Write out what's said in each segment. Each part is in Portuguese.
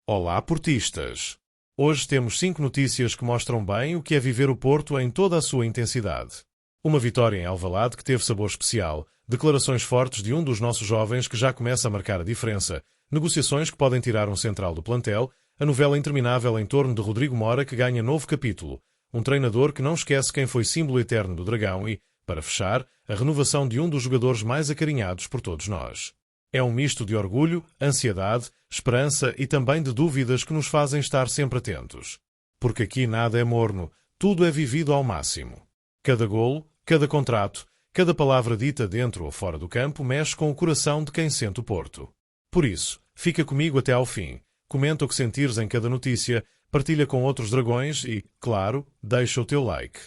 Olá, portistas! Hoje temos 5 notícias que mostram bem o que é viver o Porto em toda a sua intensidade. Uma vitória em Alvalade que teve sabor especial, declarações fortes de um dos nossos jovens que já começa a marcar a diferença, negociações que podem tirar um central do plantel, a novela interminável em torno de Rodrigo Mora que ganha novo capítulo, um treinador que não esquece quem foi símbolo eterno do Dragão e, para fechar, a renovação de um dos jogadores mais acarinhados por todos nós. É um misto de orgulho, ansiedade, esperança e também de dúvidas que nos fazem estar sempre atentos. Porque aqui nada é morno, tudo é vivido ao máximo. Cada golo, cada contrato, cada palavra dita dentro ou fora do campo mexe com o coração de quem sente o Porto. Por isso, fica comigo até ao fim, comenta o que sentires em cada notícia, partilha com outros dragões e, claro, deixa o teu like.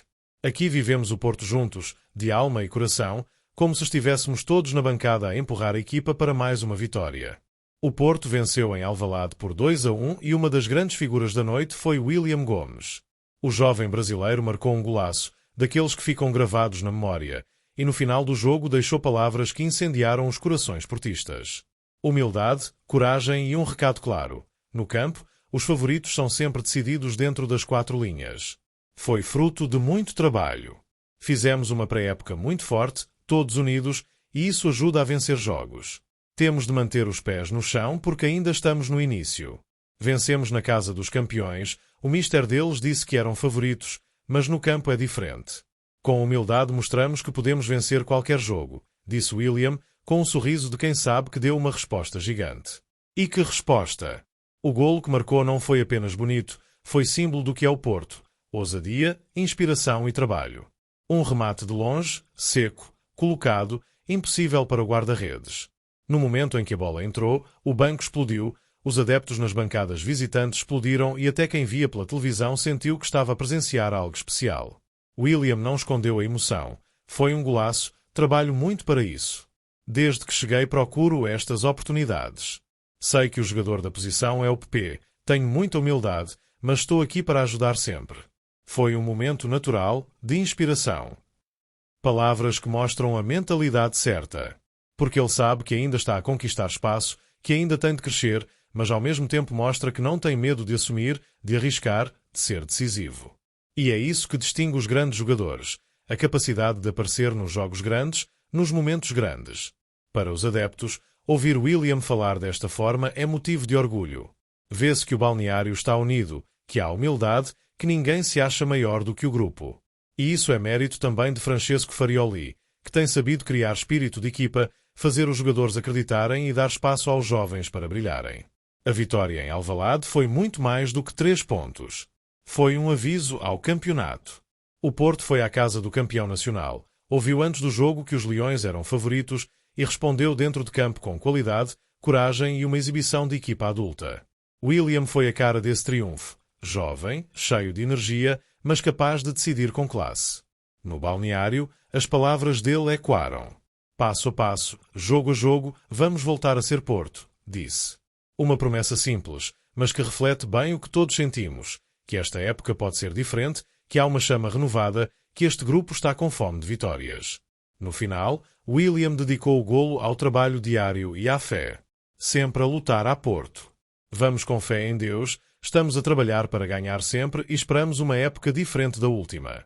Aqui vivemos o Porto juntos, de alma e coração, como se estivéssemos todos na bancada a empurrar a equipa para mais uma vitória. O Porto venceu em Alvalade por 2-1 e uma das grandes figuras da noite foi William Gomes. O jovem brasileiro marcou um golaço, daqueles que ficam gravados na memória, e no final do jogo deixou palavras que incendiaram os corações portistas. Humildade, coragem e um recado claro. No campo, os favoritos são sempre decididos dentro das 4 linhas. Foi fruto de muito trabalho. Fizemos uma pré-época muito forte, todos unidos, e isso ajuda a vencer jogos. Temos de manter os pés no chão porque ainda estamos no início. Vencemos na casa dos campeões, o míster deles disse que eram favoritos, mas no campo é diferente. Com humildade mostramos que podemos vencer qualquer jogo, disse William, com um sorriso de quem sabe que deu uma resposta gigante. E que resposta! O golo que marcou não foi apenas bonito, foi símbolo do que é o Porto, ousadia, inspiração e trabalho. Um remate de longe, seco, colocado, impossível para o guarda-redes. No momento em que a bola entrou, o banco explodiu, os adeptos nas bancadas visitantes explodiram e até quem via pela televisão sentiu que estava a presenciar algo especial. William não escondeu a emoção. Foi um golaço, trabalho muito para isso. Desde que cheguei procuro estas oportunidades. Sei que o jogador da posição é o PP, tenho muita humildade, mas estou aqui para ajudar sempre. Foi um momento natural, de inspiração. Palavras que mostram a mentalidade certa. Porque ele sabe que ainda está a conquistar espaço, que ainda tem de crescer, mas ao mesmo tempo mostra que não tem medo de assumir, de arriscar, de ser decisivo. E é isso que distingue os grandes jogadores, a capacidade de aparecer nos jogos grandes, nos momentos grandes. Para os adeptos, ouvir William falar desta forma é motivo de orgulho. Vê-se que o balneário está unido, que há humildade, que ninguém se acha maior do que o grupo. E isso é mérito também de Francesco Farioli, que tem sabido criar espírito de equipa, fazer os jogadores acreditarem e dar espaço aos jovens para brilharem. A vitória em Alvalade foi muito mais do que 3 pontos. Foi um aviso ao campeonato. O Porto foi à casa do campeão nacional, ouviu antes do jogo que os Leões eram favoritos e respondeu dentro de campo com qualidade, coragem e uma exibição de equipa adulta. William foi a cara desse triunfo, jovem, cheio de energia, mas capaz de decidir com classe. No balneário, as palavras dele ecoaram. Passo a passo, jogo a jogo, vamos voltar a ser Porto, disse. Uma promessa simples, mas que reflete bem o que todos sentimos, que esta época pode ser diferente, que há uma chama renovada, que este grupo está com fome de vitórias. No final, William dedicou o golo ao trabalho diário e à fé. Sempre a lutar a Porto. Vamos com fé em Deus, estamos a trabalhar para ganhar sempre e esperamos uma época diferente da última.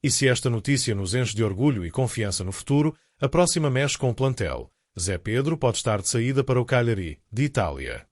E se esta notícia nos enche de orgulho e confiança no futuro, a próxima mexe com o plantel. Zé Pedro pode estar de saída para o Cagliari, de Itália.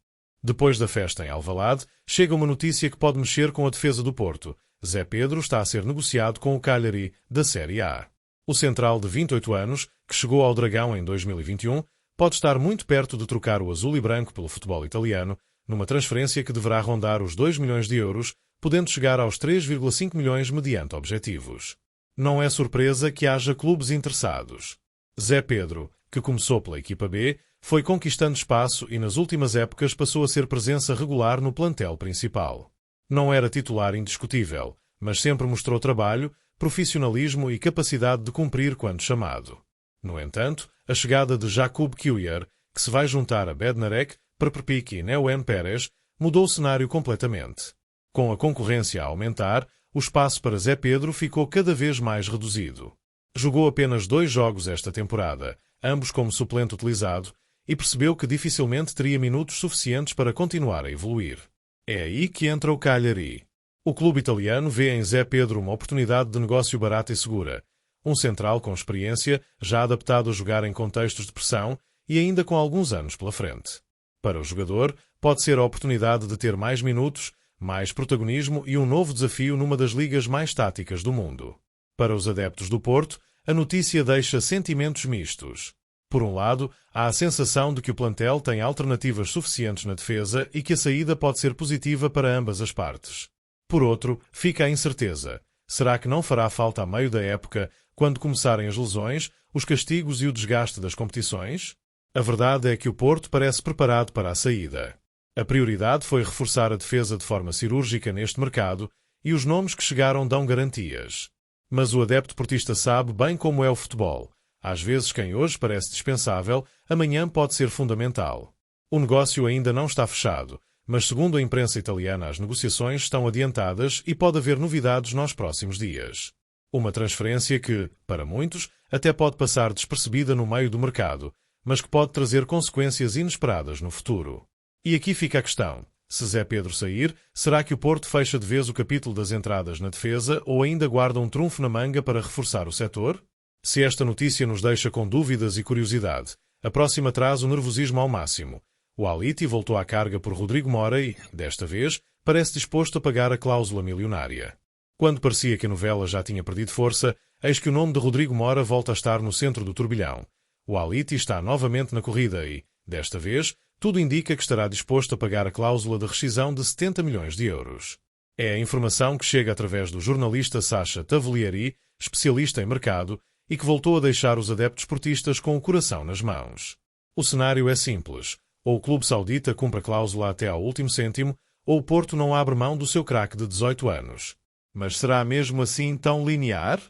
Depois da festa em Alvalade, chega uma notícia que pode mexer com a defesa do Porto. Zé Pedro está a ser negociado com o Cagliari, da Série A. O central de 28 anos, que chegou ao Dragão em 2021, pode estar muito perto de trocar o azul e branco pelo futebol italiano, numa transferência que deverá rondar os 2 milhões de euros, podendo chegar aos 3,5 milhões mediante objetivos. Não é surpresa que haja clubes interessados. Zé Pedro, que começou pela equipa B, foi conquistando espaço e nas últimas épocas passou a ser presença regular no plantel principal. Não era titular indiscutível, mas sempre mostrou trabalho, profissionalismo e capacidade de cumprir quando chamado. No entanto, a chegada de Jakub Kiwior, que se vai juntar a Bednarek, Prepelic e Neuen Pérez, mudou o cenário completamente. Com a concorrência a aumentar, o espaço para Zé Pedro ficou cada vez mais reduzido. Jogou apenas 2 jogos esta temporada, ambos como suplente utilizado, e percebeu que dificilmente teria minutos suficientes para continuar a evoluir. É aí que entra o Cagliari. O clube italiano vê em Zé Pedro uma oportunidade de negócio barata e segura. Um central com experiência, já adaptado a jogar em contextos de pressão e ainda com alguns anos pela frente. Para o jogador, pode ser a oportunidade de ter mais minutos, mais protagonismo e um novo desafio numa das ligas mais táticas do mundo. Para os adeptos do Porto, a notícia deixa sentimentos mistos. Por um lado, há a sensação de que o plantel tem alternativas suficientes na defesa e que a saída pode ser positiva para ambas as partes. Por outro, fica a incerteza. Será que não fará falta a meio da época, quando começarem as lesões, os castigos e o desgaste das competições? A verdade é que o Porto parece preparado para a saída. A prioridade foi reforçar a defesa de forma cirúrgica neste mercado e os nomes que chegaram dão garantias. Mas o adepto portista sabe bem como é o futebol. Às vezes quem hoje parece dispensável, amanhã pode ser fundamental. O negócio ainda não está fechado, mas segundo a imprensa italiana as negociações estão adiantadas e pode haver novidades nos próximos dias. Uma transferência que, para muitos, até pode passar despercebida no meio do mercado, mas que pode trazer consequências inesperadas no futuro. E aqui fica a questão. Se Zé Pedro sair, será que o Porto fecha de vez o capítulo das entradas na defesa ou ainda guarda um trunfo na manga para reforçar o setor? Se esta notícia nos deixa com dúvidas e curiosidade, a próxima traz o nervosismo ao máximo. O Al-Ittihad voltou à carga por Rodrigo Mora e, desta vez, parece disposto a pagar a cláusula milionária. Quando parecia que a novela já tinha perdido força, eis que o nome de Rodrigo Mora volta a estar no centro do turbilhão. O Al-Ittihad está novamente na corrida e, desta vez, tudo indica que estará disposto a pagar a cláusula de rescisão de 70 milhões de euros. É a informação que chega através do jornalista Sacha Tavolieri, especialista em mercado, e que voltou a deixar os adeptos portistas com o coração nas mãos. O cenário é simples. Ou o clube saudita cumpre a cláusula até ao último cêntimo, ou o Porto não abre mão do seu craque de 18 anos. Mas será mesmo assim tão linear?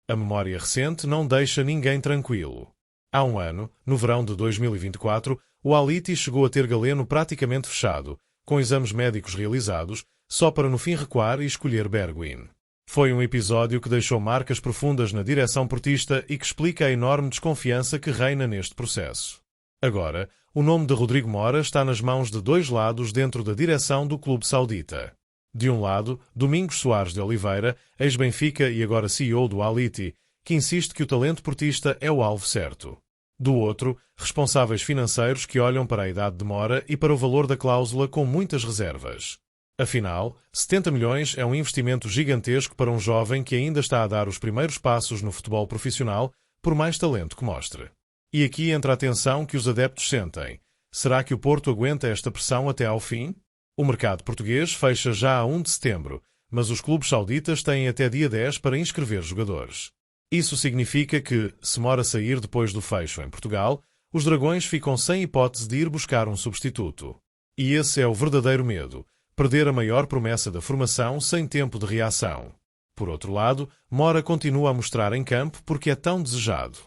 A memória recente não deixa ninguém tranquilo. Há um ano, no verão de 2024, o Al-Ittihad chegou a ter Galeno praticamente fechado, com exames médicos realizados, só para no fim recuar e escolher Bergwijn. Foi um episódio que deixou marcas profundas na direção portista e que explica a enorme desconfiança que reina neste processo. Agora, o nome de Rodrigo Mora está nas mãos de dois lados dentro da direção do clube saudita. De um lado, Domingos Soares de Oliveira, ex-Benfica e agora CEO do Al-Ittihad, que insiste que o talento portista é o alvo certo. Do outro, responsáveis financeiros que olham para a idade de Mora e para o valor da cláusula com muitas reservas. Afinal, 70 milhões é um investimento gigantesco para um jovem que ainda está a dar os primeiros passos no futebol profissional, por mais talento que mostre. E aqui entra a tensão que os adeptos sentem. Será que o Porto aguenta esta pressão até ao fim? O mercado português fecha já a 1 de setembro, mas os clubes sauditas têm até dia 10 para inscrever jogadores. Isso significa que, se Mora sair depois do fecho em Portugal, os dragões ficam sem hipótese de ir buscar um substituto. E esse é o verdadeiro medo. Perder a maior promessa da formação sem tempo de reação. Por outro lado, Mora continua a mostrar em campo porque é tão desejado.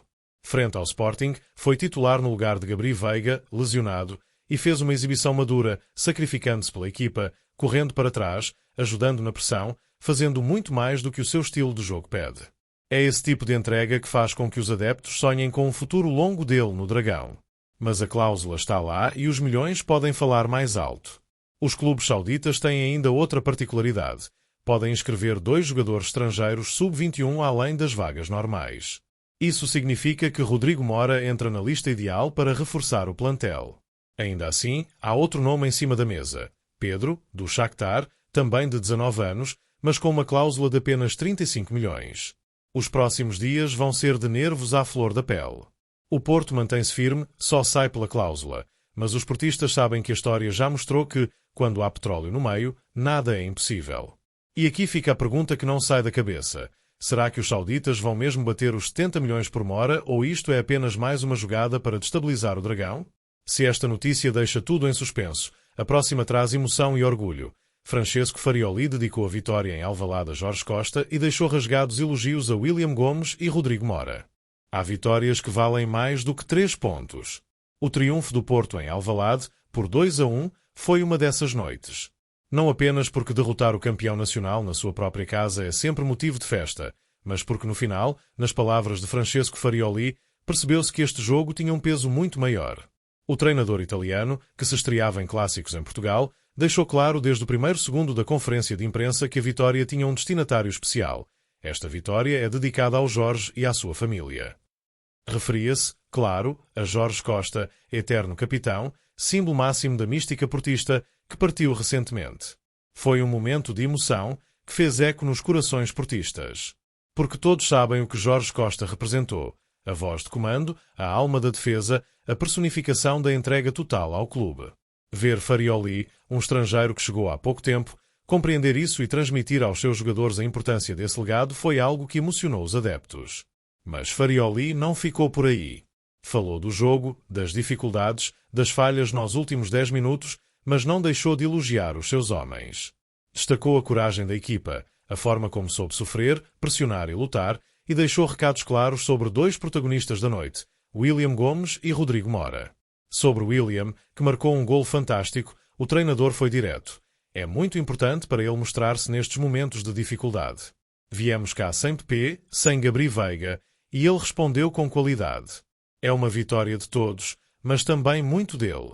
Frente ao Sporting, foi titular no lugar de Gabri Veiga, lesionado, e fez uma exibição madura, sacrificando-se pela equipa, correndo para trás, ajudando na pressão, fazendo muito mais do que o seu estilo de jogo pede. É esse tipo de entrega que faz com que os adeptos sonhem com um futuro longo dele no Dragão. Mas a cláusula está lá e os milhões podem falar mais alto. Os clubes sauditas têm ainda outra particularidade. Podem inscrever 2 jogadores estrangeiros sub-21 além das vagas normais. Isso significa que Rodrigo Mora entra na lista ideal para reforçar o plantel. Ainda assim, há outro nome em cima da mesa. Pedro, do Shakhtar, também de 19 anos, mas com uma cláusula de apenas 35 milhões. Os próximos dias vão ser de nervos à flor da pele. O Porto mantém-se firme, só sai pela cláusula. Mas os portistas sabem que a história já mostrou que, quando há petróleo no meio, nada é impossível. E aqui fica a pergunta que não sai da cabeça. Será que os sauditas vão mesmo bater os 70 milhões por Mora ou isto é apenas mais uma jogada para destabilizar o Dragão? Se esta notícia deixa tudo em suspenso, a próxima traz emoção e orgulho. Francesco Farioli dedicou a vitória em Alvalade a Jorge Costa e deixou rasgados elogios a William Gomes e Rodrigo Mora. Há vitórias que valem mais do que 3 pontos. O triunfo do Porto em Alvalade, por 2-1, foi uma dessas noites. Não apenas porque derrotar o campeão nacional na sua própria casa é sempre motivo de festa, mas porque no final, nas palavras de Francesco Farioli, percebeu-se que este jogo tinha um peso muito maior. O treinador italiano, que se estreava em clássicos em Portugal, deixou claro desde o primeiro segundo da conferência de imprensa que a vitória tinha um destinatário especial. Esta vitória é dedicada ao Jorge e à sua família. Referia-se, claro, a Jorge Costa, eterno capitão, símbolo máximo da mística portista, que partiu recentemente. Foi um momento de emoção que fez eco nos corações portistas. Porque todos sabem o que Jorge Costa representou: a voz de comando, a alma da defesa, a personificação da entrega total ao clube. Ver Farioli, um estrangeiro que chegou há pouco tempo, compreender isso e transmitir aos seus jogadores a importância desse legado foi algo que emocionou os adeptos. Mas Farioli não ficou por aí. Falou do jogo, das dificuldades, das falhas nos últimos 10 minutos, mas não deixou de elogiar os seus homens. Destacou a coragem da equipa, a forma como soube sofrer, pressionar e lutar, e deixou recados claros sobre dois protagonistas da noite, William Gomes e Rodrigo Mora. Sobre William, que marcou um golo fantástico, o treinador foi direto. É muito importante para ele mostrar-se nestes momentos de dificuldade. Viemos cá sem Pepe, sem Gabri Veiga, e ele respondeu com qualidade. É uma vitória de todos, mas também muito dele.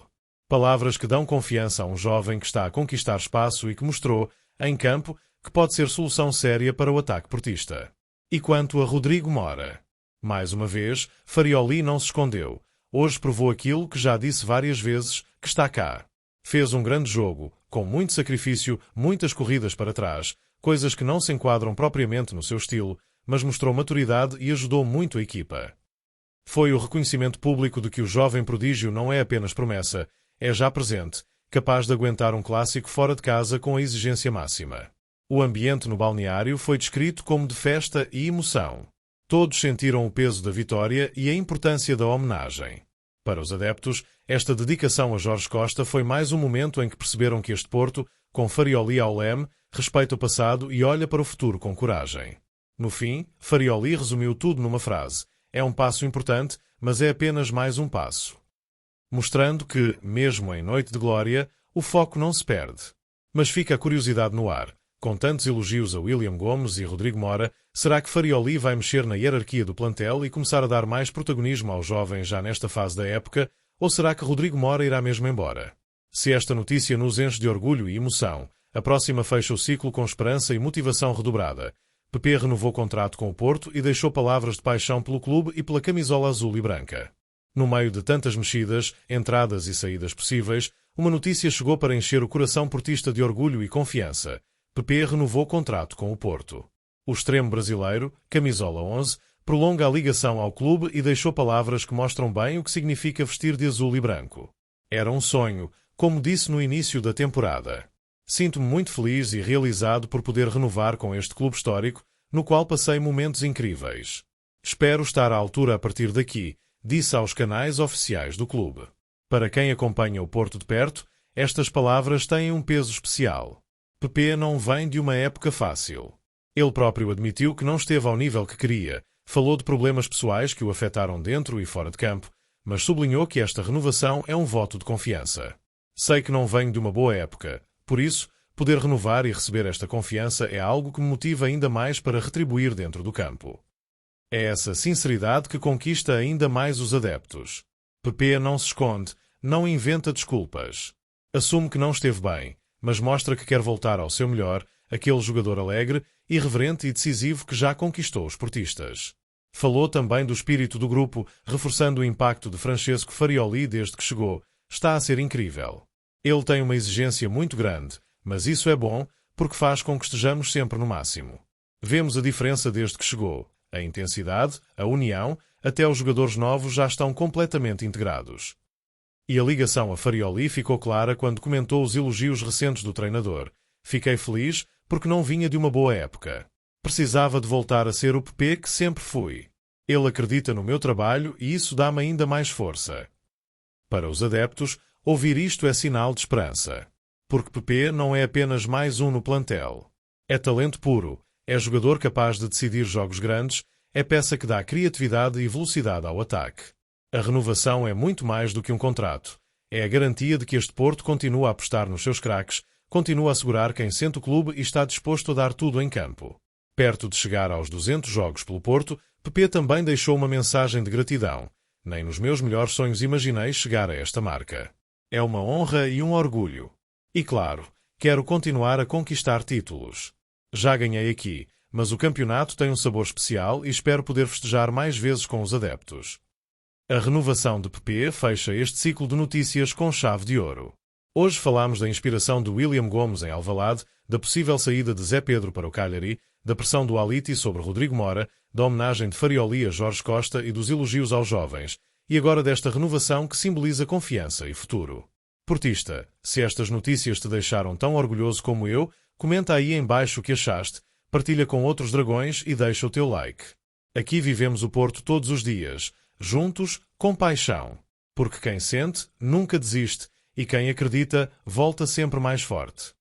Palavras que dão confiança a um jovem que está a conquistar espaço e que mostrou, em campo, que pode ser solução séria para o ataque portista. E quanto a Rodrigo Mora? Mais uma vez, Farioli não se escondeu. Hoje provou aquilo que já disse várias vezes, que está cá. Fez um grande jogo, com muito sacrifício, muitas corridas para trás, coisas que não se enquadram propriamente no seu estilo, mas mostrou maturidade e ajudou muito a equipa. Foi o reconhecimento público de que o jovem prodígio não é apenas promessa, é já presente, capaz de aguentar um clássico fora de casa com a exigência máxima. O ambiente no balneário foi descrito como de festa e emoção. Todos sentiram o peso da vitória e a importância da homenagem. Para os adeptos, esta dedicação a Jorge Costa foi mais um momento em que perceberam que este Porto, com Farioli ao leme, respeita o passado e olha para o futuro com coragem. No fim, Farioli resumiu tudo numa frase: é um passo importante, mas é apenas mais um passo. Mostrando que, mesmo em noite de glória, o foco não se perde. Mas fica a curiosidade no ar. Com tantos elogios a William Gomes e Rodrigo Mora, será que Farioli vai mexer na hierarquia do plantel e começar a dar mais protagonismo aos jovens já nesta fase da época, ou será que Rodrigo Mora irá mesmo embora? Se esta notícia nos enche de orgulho e emoção, a próxima fecha o ciclo com esperança e motivação redobrada. Pepe renovou contrato com o Porto e deixou palavras de paixão pelo clube e pela camisola azul e branca. No meio de tantas mexidas, entradas e saídas possíveis, uma notícia chegou para encher o coração portista de orgulho e confiança. Pepe renovou contrato com o Porto. O extremo brasileiro, camisola 11, prolonga a ligação ao clube e deixou palavras que mostram bem o que significa vestir de azul e branco. Era um sonho, como disse no início da temporada. Sinto-me muito feliz e realizado por poder renovar com este clube histórico, no qual passei momentos incríveis. Espero estar à altura a partir daqui, disse aos canais oficiais do clube. Para quem acompanha o Porto de perto, estas palavras têm um peso especial. Pepe não vem de uma época fácil. Ele próprio admitiu que não esteve ao nível que queria, falou de problemas pessoais que o afetaram dentro e fora de campo, mas sublinhou que esta renovação é um voto de confiança. Sei que não venho de uma boa época, por isso, poder renovar e receber esta confiança é algo que me motiva ainda mais para retribuir dentro do campo. É essa sinceridade que conquista ainda mais os adeptos. Pepe não se esconde, não inventa desculpas. Assume que não esteve bem, mas mostra que quer voltar ao seu melhor, aquele jogador alegre, irreverente e decisivo que já conquistou os portistas. Falou também do espírito do grupo, reforçando o impacto de Francesco Farioli desde que chegou. Está a ser incrível. Ele tem uma exigência muito grande, mas isso é bom porque faz com que estejamos sempre no máximo. Vemos a diferença desde que chegou. A intensidade, a união, até os jogadores novos já estão completamente integrados. E a ligação a Farioli ficou clara quando comentou os elogios recentes do treinador. Fiquei feliz porque não vinha de uma boa época. Precisava de voltar a ser o Pepe que sempre fui. Ele acredita no meu trabalho e isso dá-me ainda mais força. Para os adeptos, ouvir isto é sinal de esperança. Porque Pepe não é apenas mais um no plantel. É talento puro, é jogador capaz de decidir jogos grandes, é peça que dá criatividade e velocidade ao ataque. A renovação é muito mais do que um contrato. É a garantia de que este Porto continua a apostar nos seus craques, continua a segurar quem sente o clube e está disposto a dar tudo em campo. Perto de chegar aos 200 jogos pelo Porto, Pepe também deixou uma mensagem de gratidão. Nem nos meus melhores sonhos imaginei chegar a esta marca. É uma honra e um orgulho. E claro, quero continuar a conquistar títulos. Já ganhei aqui, mas o campeonato tem um sabor especial e espero poder festejar mais vezes com os adeptos. A renovação de PP fecha este ciclo de notícias com chave de ouro. Hoje falamos da inspiração de William Gomes em Alvalade, da possível saída de Zé Pedro para o Cagliari, da pressão do Aliti sobre Rodrigo Mora, da homenagem de Farioli a Jorge Costa e dos elogios aos jovens, e agora desta renovação que simboliza confiança e futuro. Portista, se estas notícias te deixaram tão orgulhoso como eu, comenta aí em baixo o que achaste, partilha com outros dragões e deixa o teu like. Aqui vivemos o Porto todos os dias, juntos, com paixão. Porque quem sente, nunca desiste, e quem acredita, volta sempre mais forte.